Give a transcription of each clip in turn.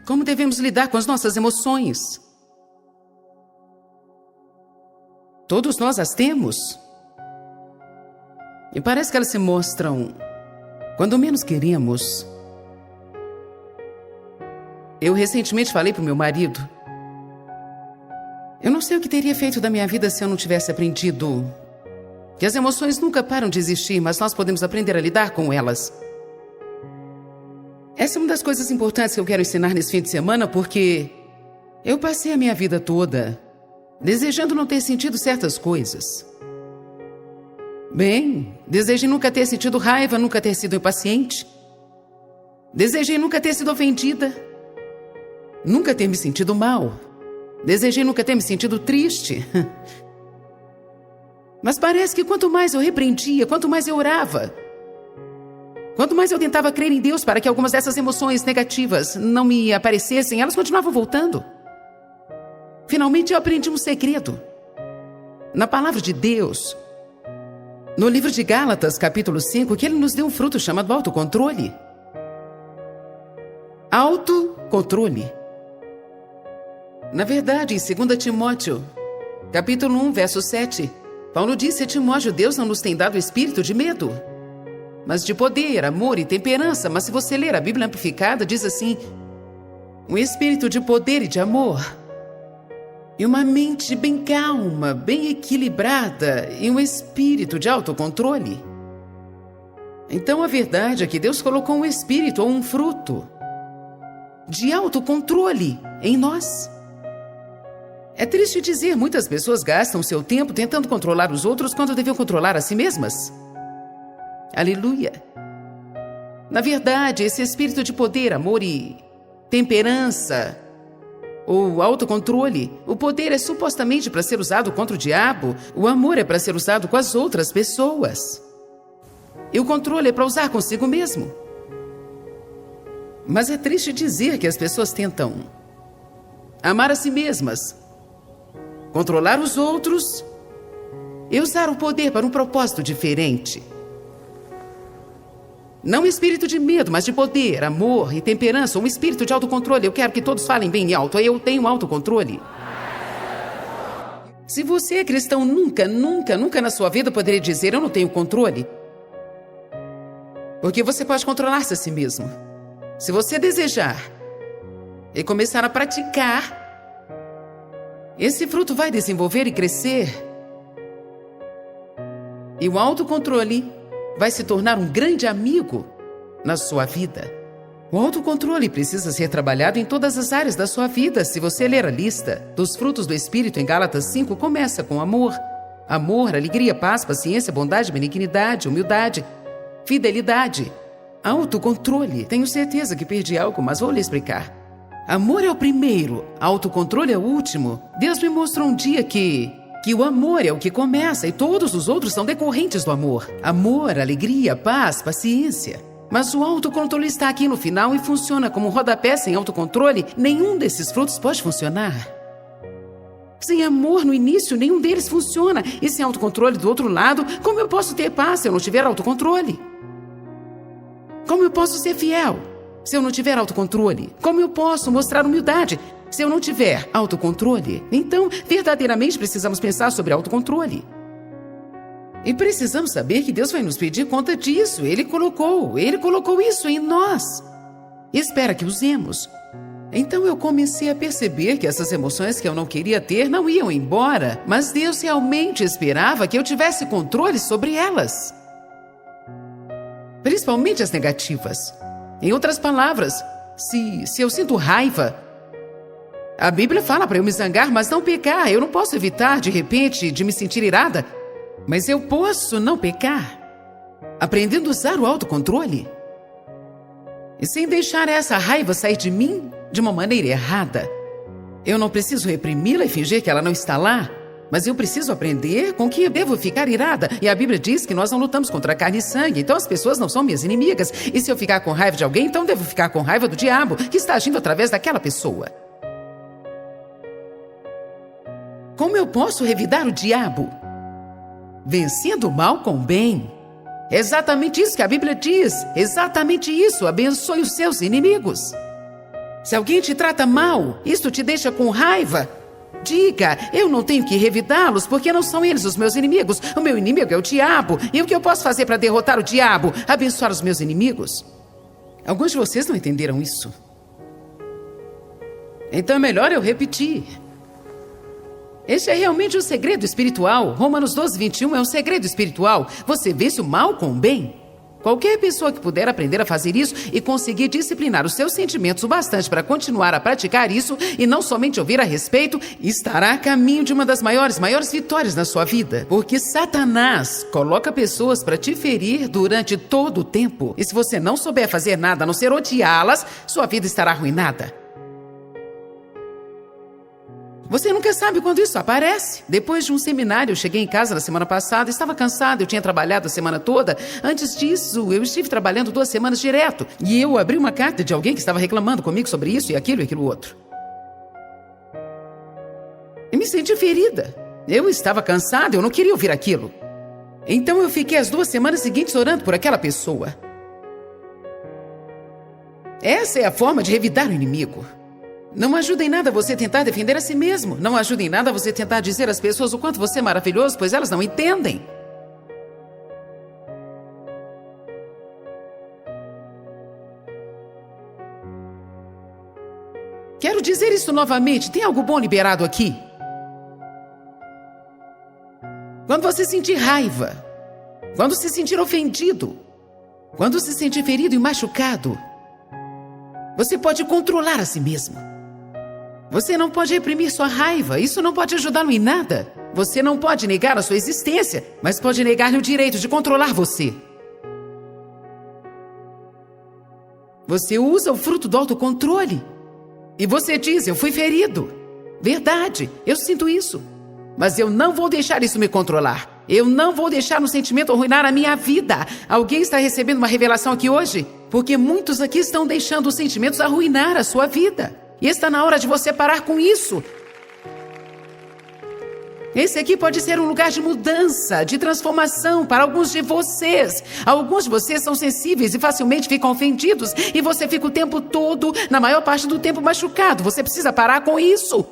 Como devemos lidar com as nossas emoções? Todos nós as temos. E parece que elas se mostram quando menos queremos. Eu recentemente falei para o meu marido: eu não sei o que teria feito da minha vida se eu não tivesse aprendido que as emoções nunca param de existir, mas nós podemos aprender a lidar com elas. Essa é uma das coisas importantes que eu quero ensinar nesse fim de semana, porque eu passei a minha vida toda desejando não ter sentido certas coisas. Bem, desejei nunca ter sentido raiva, nunca ter sido impaciente. Desejei nunca ter sido ofendida. Nunca ter me sentido mal. Desejei nunca ter me sentido triste. Mas parece que quanto mais eu repreendia, quanto mais eu orava, quanto mais eu tentava crer em Deus para que algumas dessas emoções negativas não me aparecessem, elas continuavam voltando. Finalmente eu aprendi um segredo. Na palavra de Deus, no livro de Gálatas, capítulo 5, que ele nos deu um fruto chamado autocontrole. Autocontrole. Na verdade, em 2 Timóteo, capítulo 1, verso 7, Paulo disse a Timóteo: Deus não nos tem dado espírito de medo, mas de poder, amor e temperança. Mas se você ler a Bíblia amplificada, diz assim: um espírito de poder e de amor, e uma mente bem calma, bem equilibrada, e um espírito de autocontrole. Então a verdade é que Deus colocou um espírito ou um fruto de autocontrole em nós. É triste dizer, muitas pessoas gastam seu tempo tentando controlar os outros quando deviam controlar a si mesmas. Aleluia! Na verdade, esse espírito de poder, amor e temperança, ou autocontrole, o poder é supostamente para ser usado contra o diabo, o amor é para ser usado com as outras pessoas. E o controle é para usar consigo mesmo. Mas é triste dizer que as pessoas tentam amar a si mesmas, controlar os outros e usar o poder para um propósito diferente. Não um espírito de medo, mas de poder, amor e temperança, um espírito de autocontrole. Eu quero que todos falem bem e alto: eu tenho autocontrole. Se você é cristão, nunca na sua vida poderia dizer: eu não tenho controle. Porque você pode controlar-se a si mesmo. Se você desejar e começar a praticar, esse fruto vai desenvolver e crescer. E o autocontrole vai se tornar um grande amigo na sua vida. O autocontrole precisa ser trabalhado em todas as áreas da sua vida. Se você ler a lista dos frutos do Espírito em Gálatas 5, começa com amor. Amor, alegria, paz, paciência, bondade, benignidade, humildade, fidelidade, autocontrole. Tenho certeza que perdi algo, mas vou lhe explicar. Amor é o primeiro, autocontrole é o último. Deus me mostrou um dia que o amor é o que começa e todos os outros são decorrentes do amor. Amor, alegria, paz, paciência. Mas o autocontrole está aqui no final e funciona como um rodapé. Sem autocontrole, nenhum desses frutos pode funcionar. Sem amor no início, nenhum deles funciona. E sem autocontrole do outro lado, como eu posso ter paz se eu não tiver autocontrole? Como eu posso ser fiel se eu não tiver autocontrole? Como eu posso mostrar humildade se eu não tiver autocontrole? Então, verdadeiramente precisamos pensar sobre autocontrole. E precisamos saber que Deus vai nos pedir conta disso. Ele colocou isso em nós. Espera que usemos. Então eu comecei a perceber que essas emoções que eu não queria ter não iam embora, mas Deus realmente esperava que eu tivesse controle sobre elas. Principalmente as negativas. Em outras palavras, se eu sinto raiva, a Bíblia fala para eu me zangar, mas não pecar. Eu não posso evitar, de repente, de me sentir irada, mas eu posso não pecar, aprendendo a usar o autocontrole. E sem deixar essa raiva sair de mim de uma maneira errada. Eu não preciso reprimi-la e fingir que ela não está lá, mas eu preciso aprender com que eu devo ficar irada. E a Bíblia diz que nós não lutamos contra carne e sangue, então as pessoas não são minhas inimigas. E se eu ficar com raiva de alguém, então devo ficar com raiva do diabo, que está agindo através daquela pessoa. Como eu posso revidar o diabo? Vencendo o mal com o bem. É exatamente isso que a Bíblia diz. Exatamente isso. Abençoe os seus inimigos. Se alguém te trata mal, isto te deixa com raiva, diga: eu não tenho que revidá-los, porque não são eles os meus inimigos. O meu inimigo é o diabo. E o que eu posso fazer para derrotar o diabo? Abençoar os meus inimigos? Alguns de vocês não entenderam isso. Então é melhor eu repetir. Este é realmente o segredo espiritual. Romanos 12, 21 é um segredo espiritual. Você vence o mal com o bem. Qualquer pessoa que puder aprender a fazer isso e conseguir disciplinar os seus sentimentos o bastante para continuar a praticar isso e não somente ouvir a respeito, estará a caminho de uma das maiores vitórias na sua vida. Porque Satanás coloca pessoas para te ferir durante todo o tempo. E se você não souber fazer nada a não ser odiá-las, sua vida estará arruinada. Você nunca sabe quando isso aparece. Depois de um seminário, eu cheguei em casa na semana passada, estava cansada, eu tinha trabalhado a semana toda. Antes disso, eu estive trabalhando 2 semanas direto. E eu abri uma carta de alguém que estava reclamando comigo sobre isso e aquilo outro. E me senti ferida. Eu estava cansada, eu não queria ouvir aquilo. Então eu fiquei as 2 semanas seguintes orando por aquela pessoa. Essa é a forma de revidar o inimigo. Não ajuda em nada você tentar defender a si mesmo. Não ajuda em nada você tentar dizer às pessoas o quanto você é maravilhoso, pois elas não entendem. Quero dizer isso novamente. Tem algo bom liberado aqui? Quando você sentir raiva, quando se sentir ofendido, quando se sentir ferido e machucado, você pode controlar a si mesmo. Você não pode reprimir sua raiva, isso não pode ajudá-lo em nada. Você não pode negar a sua existência, mas pode negar-lhe o direito de controlar você. Você usa o fruto do autocontrole. E você diz: eu fui ferido. Verdade, eu sinto isso. Mas eu não vou deixar isso me controlar. Eu não vou deixar um sentimento arruinar a minha vida. Alguém está recebendo uma revelação aqui hoje? Porque muitos aqui estão deixando os sentimentos arruinar a sua vida. E está na hora de você parar com isso. Esse aqui pode ser um lugar de mudança, de transformação para alguns de vocês. Alguns de vocês são sensíveis e facilmente ficam ofendidos. E você fica o tempo todo, na maior parte do tempo, machucado. Você precisa parar com isso.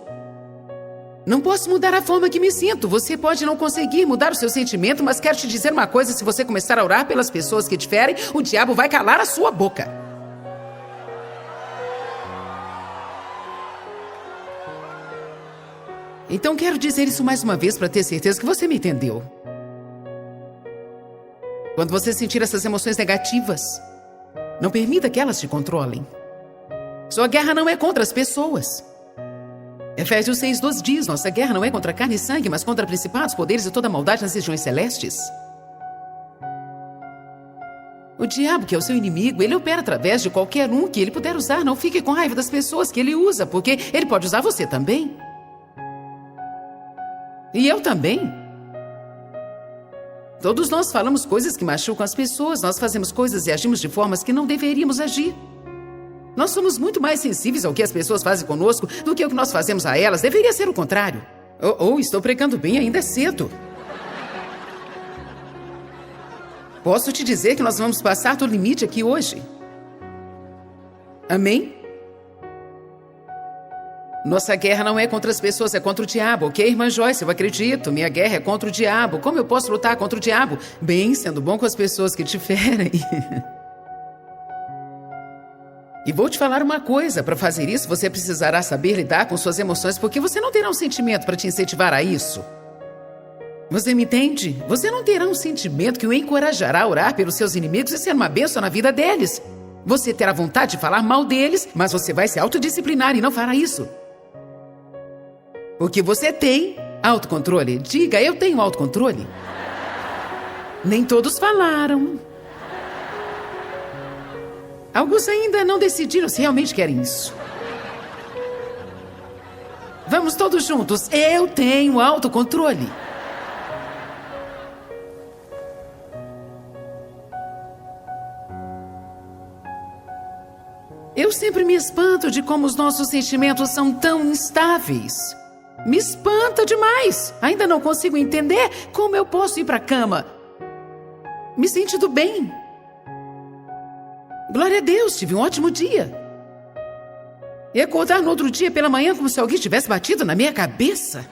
Não posso mudar a forma que me sinto. Você pode não conseguir mudar o seu sentimento, mas quero te dizer uma coisa: se você começar a orar pelas pessoas que te ferem, o diabo vai calar a sua boca. Então quero dizer isso mais uma vez para ter certeza que você me entendeu. Quando você sentir essas emoções negativas, não permita que elas te controlem. Sua guerra não é contra as pessoas. Efésios 6:12 diz: nossa guerra não é contra carne e sangue, mas contra principados, poderes e toda maldade nas regiões celestes. O diabo, que é o seu inimigo, ele opera através de qualquer um que ele puder usar. Não fique com raiva das pessoas que ele usa, porque ele pode usar você também. E eu também. Todos nós falamos coisas que machucam as pessoas. Nós fazemos coisas e agimos de formas que não deveríamos agir. Nós somos muito mais sensíveis ao que as pessoas fazem conosco do que o que nós fazemos a elas. Deveria ser o contrário. Estou pregando bem, ainda é cedo. Posso te dizer que nós vamos passar do limite aqui hoje. Amém? Nossa guerra não é contra as pessoas, é contra o diabo, ok, irmã Joyce? Eu acredito, minha guerra é contra o diabo. Como eu posso lutar contra o diabo? Bem, sendo bom com as pessoas que te ferem. E vou te falar uma coisa: para fazer isso, você precisará saber lidar com suas emoções, porque você não terá um sentimento para te incentivar a isso. Você me entende? Você não terá um sentimento que o encorajará a orar pelos seus inimigos e ser uma bênção na vida deles. Você terá vontade de falar mal deles, mas você vai se autodisciplinar e não fará isso. Porque você tem autocontrole. Diga: eu tenho autocontrole. Nem todos falaram. Alguns ainda não decidiram se realmente querem isso. Vamos todos juntos. Eu tenho autocontrole. Eu sempre me espanto de como os nossos sentimentos são tão instáveis. Me espanta demais. Ainda não consigo entender como eu posso ir para a cama me sentindo bem. Glória a Deus, tive um ótimo dia. E acordar no outro dia pela manhã como se alguém tivesse batido na minha cabeça.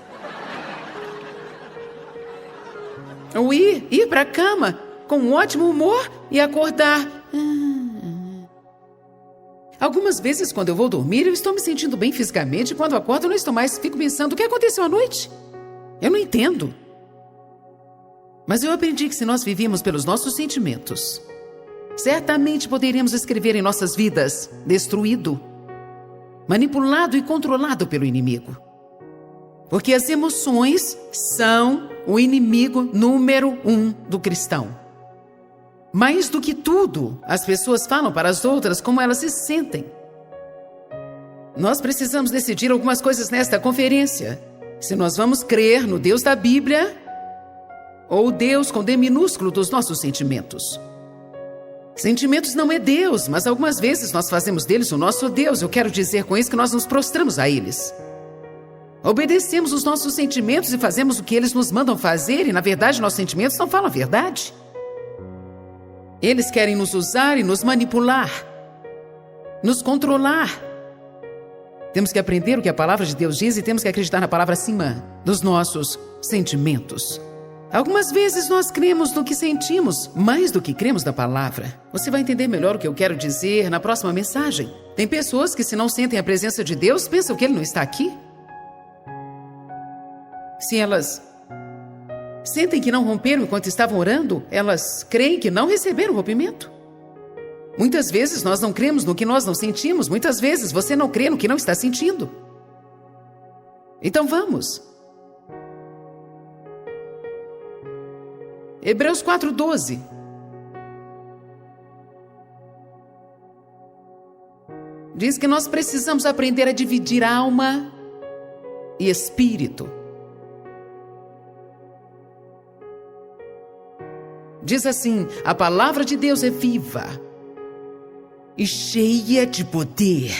Ou ir para a cama com um ótimo humor e acordar. Algumas vezes, quando eu vou dormir, eu estou me sentindo bem fisicamente. Quando acordo, eu não estou mais. Fico pensando, o que aconteceu à noite? Eu não entendo. Mas eu aprendi que se nós vivíamos pelos nossos sentimentos, certamente poderíamos escrever em nossas vidas destruído, manipulado e controlado pelo inimigo. Porque as emoções são o inimigo número 1 do cristão. Mais do que tudo, as pessoas falam para as outras como elas se sentem. Nós precisamos decidir algumas coisas nesta conferência. Se nós vamos crer no Deus da Bíblia ou Deus com D minúsculo dos nossos sentimentos. Sentimentos não é Deus, mas algumas vezes nós fazemos deles o nosso Deus. Eu quero dizer com isso que nós nos prostramos a eles. Obedecemos os nossos sentimentos e fazemos o que eles nos mandam fazer e, na verdade, nossos sentimentos não falam a verdade. Eles querem nos usar e nos manipular, nos controlar. Temos que aprender o que a palavra de Deus diz e temos que acreditar na palavra acima dos nossos sentimentos. Algumas vezes nós cremos no que sentimos, mais do que cremos na palavra. Você vai entender melhor o que eu quero dizer na próxima mensagem. Tem pessoas que, se não sentem a presença de Deus, pensam que Ele não está aqui. Se elas sentem que não romperam enquanto estavam orando, elas creem que não receberam rompimento. Muitas vezes nós não cremos no que nós não sentimos. Muitas vezes você não crê no que não está sentindo. Então vamos. Hebreus 4:12. Diz que nós precisamos aprender a dividir alma e espírito. Diz assim: a palavra de Deus é viva e cheia de poder.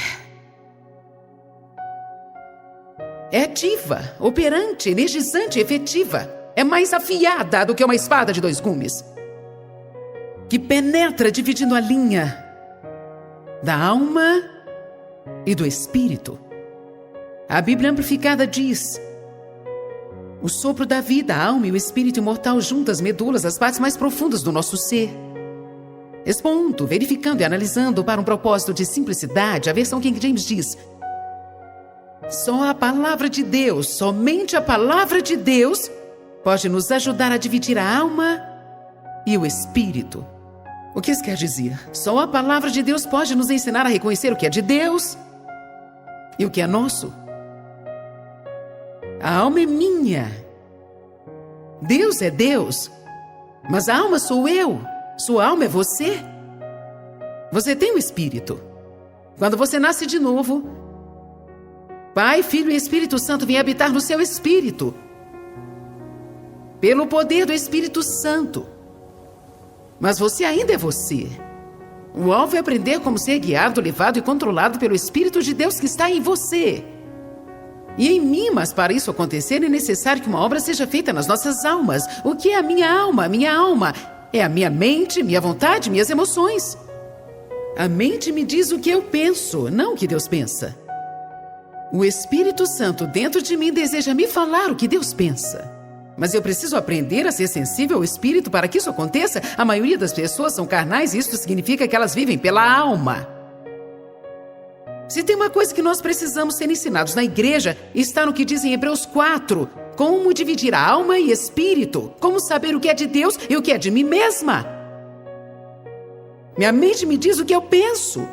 É ativa, operante, energizante, efetiva. É mais afiada do que uma espada de 2 gumes, que penetra dividindo a linha da alma e do espírito. A Bíblia Amplificada diz: o sopro da vida, a alma e o espírito imortal juntas, medulas, as partes mais profundas do nosso ser. Expondo, verificando e analisando para um propósito de simplicidade, a versão King James diz: só a palavra de Deus, somente a palavra de Deus pode nos ajudar a dividir a alma e o espírito. O que isso quer dizer? Só a palavra de Deus pode nos ensinar a reconhecer o que é de Deus e o que é nosso. A alma é minha. Deus é Deus. Mas a alma sou eu. Sua alma é você. Você tem um espírito. Quando você nasce de novo, Pai, Filho e Espírito Santo vêm habitar no seu espírito. Pelo poder do Espírito Santo. Mas você ainda é você. O alvo é aprender como ser guiado, levado e controlado pelo Espírito de Deus que está em você. E em mim, mas para isso acontecer é necessário que uma obra seja feita nas nossas almas. O que é a minha alma? A minha alma é a minha mente, minha vontade, minhas emoções. A mente me diz o que eu penso, não o que Deus pensa. O Espírito Santo dentro de mim deseja me falar o que Deus pensa. Mas eu preciso aprender a ser sensível ao Espírito para que isso aconteça. A maioria das pessoas são carnais e isso significa que elas vivem pela alma. Se tem uma coisa que nós precisamos ser ensinados na igreja, está no que diz em Hebreus 4. Como dividir a alma e espírito. Como saber o que é de Deus e o que é de mim mesma. Minha mente me diz o que eu penso.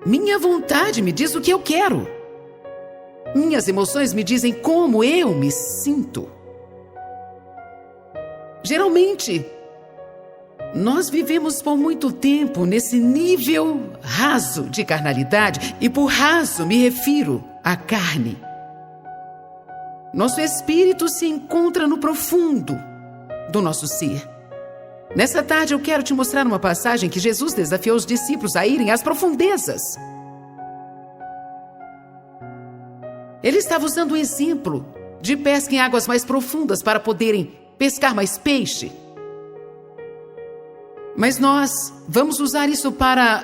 Minha vontade me diz o que eu quero. Minhas emoções me dizem como eu me sinto. Geralmente, nós vivemos por muito tempo nesse nível raso de carnalidade, e por raso me refiro à carne. Nosso espírito se encontra no profundo do nosso ser. Nessa tarde eu quero te mostrar uma passagem que Jesus desafiou os discípulos a irem às profundezas. Ele estava usando um exemplo de pesca em águas mais profundas para poderem pescar mais peixe. Mas nós vamos usar isso para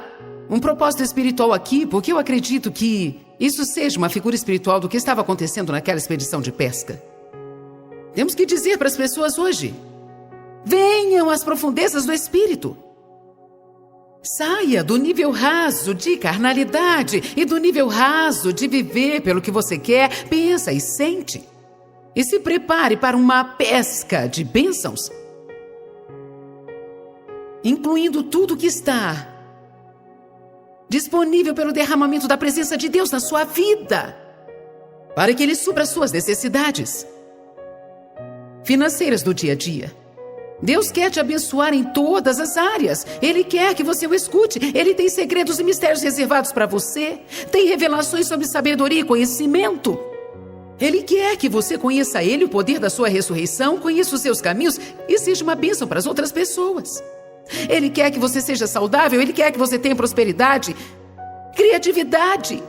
um propósito espiritual aqui, porque eu acredito que isso seja uma figura espiritual do que estava acontecendo naquela expedição de pesca. Temos que dizer para as pessoas hoje: venham às profundezas do espírito. Saia do nível raso de carnalidade e do nível raso de viver pelo que você quer, pensa e sente. E se prepare para uma pesca de bênçãos, incluindo tudo que está disponível pelo derramamento da presença de Deus na sua vida, para que Ele supra as suas necessidades financeiras do dia a dia. Deus quer te abençoar em todas as áreas. Ele quer que você o escute. Ele tem segredos e mistérios reservados para você. Tem revelações sobre sabedoria e conhecimento. Ele quer que você conheça Ele, o poder da sua ressurreição, conheça os seus caminhos e seja uma bênção para as outras pessoas. Ele quer que você seja saudável. Ele quer que você tenha prosperidade, criatividade.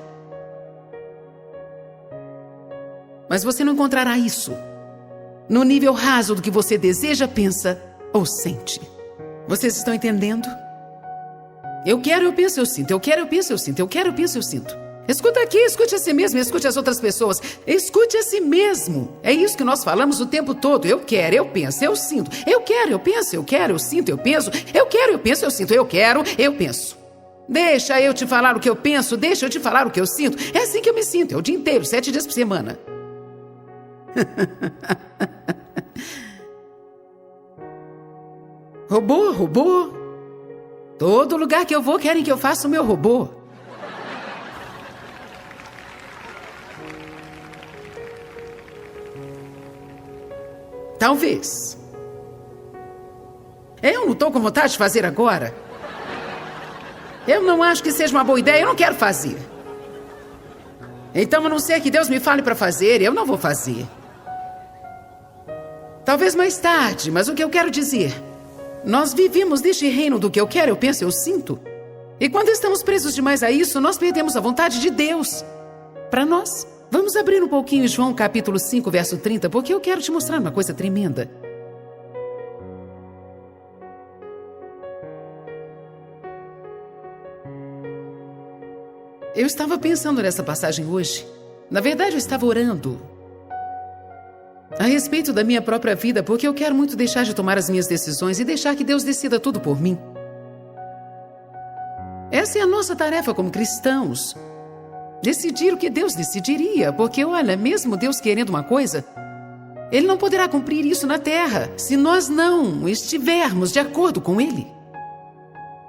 Mas você não encontrará isso no nível raso do que você deseja, pensa ou sente. Vocês estão entendendo? Eu quero, eu penso, eu sinto. Eu quero, eu penso, eu sinto. Eu quero, eu penso, eu sinto. Escuta aqui, escute a si mesmo, escute as outras pessoas. Escute a si mesmo. É isso que nós falamos o tempo todo. Eu quero, eu penso, eu sinto. Eu quero, eu penso, eu quero, eu sinto, eu penso. Eu quero, eu penso, eu sinto. Eu quero, eu penso. Deixa eu te falar o que eu penso, deixa eu te falar o que eu sinto. É assim que eu me sinto, é o dia inteiro, 7 dias por semana. Robô, robô. Todo lugar que eu vou querem que eu faça o meu robô. Talvez. Eu não estou com vontade de fazer agora. Eu não acho que seja uma boa ideia, eu não quero fazer. Então, a não ser que Deus me fale para fazer, eu não vou fazer. Talvez mais tarde, mas o que eu quero dizer: nós vivemos neste reino do que eu quero, eu penso, eu sinto. E quando estamos presos demais a isso, nós perdemos a vontade de Deus para nós. Vamos abrir um pouquinho João capítulo 5, verso 30, porque eu quero te mostrar uma coisa tremenda. Eu estava pensando nessa passagem hoje. Na verdade, eu estava orando a respeito da minha própria vida, porque eu quero muito deixar de tomar as minhas decisões e deixar que Deus decida tudo por mim. Essa é a nossa tarefa como cristãos. Decidir o que Deus decidiria, porque, olha, mesmo Deus querendo uma coisa, Ele não poderá cumprir isso na terra se nós não estivermos de acordo com Ele.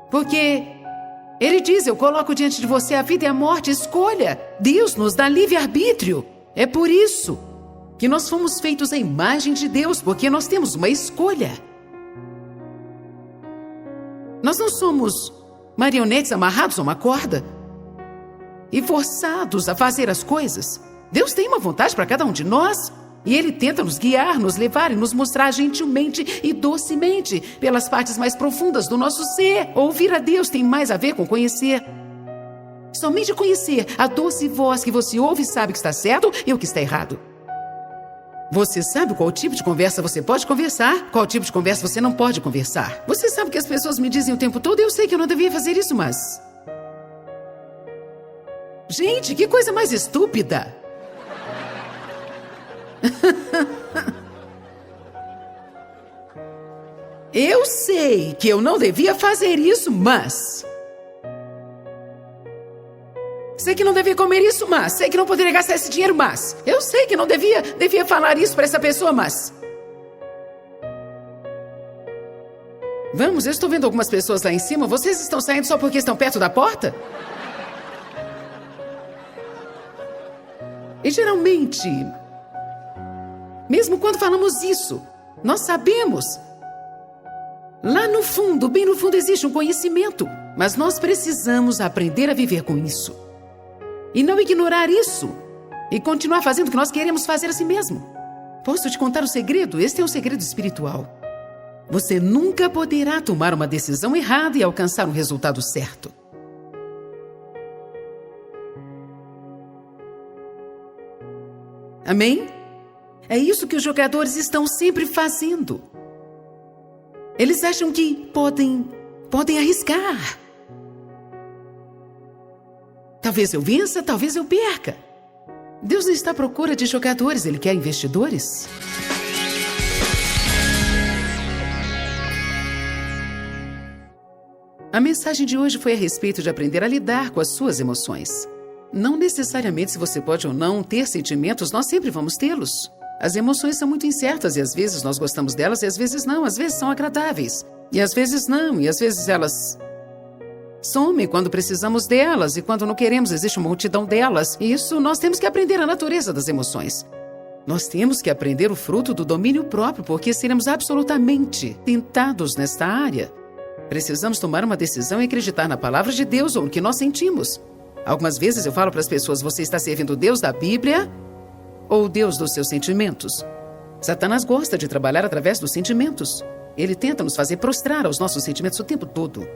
Porque Ele diz: eu coloco diante de você a vida e a morte, escolha. Deus nos dá livre-arbítrio. É por isso que nós fomos feitos à imagem de Deus, porque nós temos uma escolha. Nós não somos marionetes amarrados a uma corda e forçados a fazer as coisas. Deus tem uma vontade para cada um de nós, e Ele tenta nos guiar, nos levar e nos mostrar gentilmente e docemente pelas partes mais profundas do nosso ser. Ouvir a Deus tem mais a ver com conhecer. Somente conhecer a doce voz que você ouve e sabe que está certo e o que está errado. Você sabe qual tipo de conversa você pode conversar, qual tipo de conversa você não pode conversar. Você sabe que as pessoas me dizem o tempo todo: eu sei que eu não devia fazer isso, mas... Gente, que coisa mais estúpida! Eu sei que eu não devia fazer isso, mas... Sei que não devia comer isso, mas... Sei que não poderia gastar esse dinheiro, mas... Eu sei que não devia falar isso para essa pessoa, mas... Vamos, eu estou vendo algumas pessoas lá em cima. Vocês estão saindo só porque estão perto da porta? E geralmente, mesmo quando falamos isso, nós sabemos. Lá no fundo, bem no fundo, existe um conhecimento. Mas nós precisamos aprender a viver com isso. E não ignorar isso. E continuar fazendo o que nós queremos fazer assim mesmo. Posso te contar um segredo? Este é um segredo espiritual. Você nunca poderá tomar uma decisão errada e alcançar um resultado certo. Amém? É isso que os jogadores estão sempre fazendo. Eles acham que podem arriscar. Talvez eu vença, talvez eu perca. Deus não está à procura de jogadores, Ele quer investidores. A mensagem de hoje foi a respeito de aprender a lidar com as suas emoções. Não necessariamente se você pode ou não ter sentimentos, nós sempre vamos tê-los. As emoções são muito incertas e às vezes nós gostamos delas e às vezes não. Às vezes são agradáveis e às vezes não. E às vezes elas somem quando precisamos delas e quando não queremos existe uma multidão delas. E isso nós temos que aprender a natureza das emoções. Nós temos que aprender o fruto do domínio próprio porque seremos absolutamente tentados nesta área. Precisamos tomar uma decisão e acreditar na palavra de Deus ou no que nós sentimos. Algumas vezes eu falo para as pessoas, você está servindo o Deus da Bíblia ou o Deus dos seus sentimentos? Satanás gosta de trabalhar através dos sentimentos. Ele tenta nos fazer prostrar aos nossos sentimentos o tempo todo.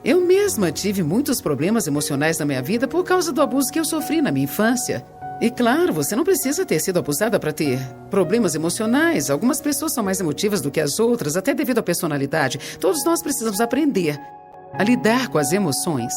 Eu mesma tive muitos problemas emocionais na minha vida por causa do abuso que eu sofri na minha infância. E claro, você não precisa ter sido abusada para ter problemas emocionais. Algumas pessoas são mais emotivas do que as outras, até devido à personalidade. Todos nós precisamos aprender a lidar com as emoções.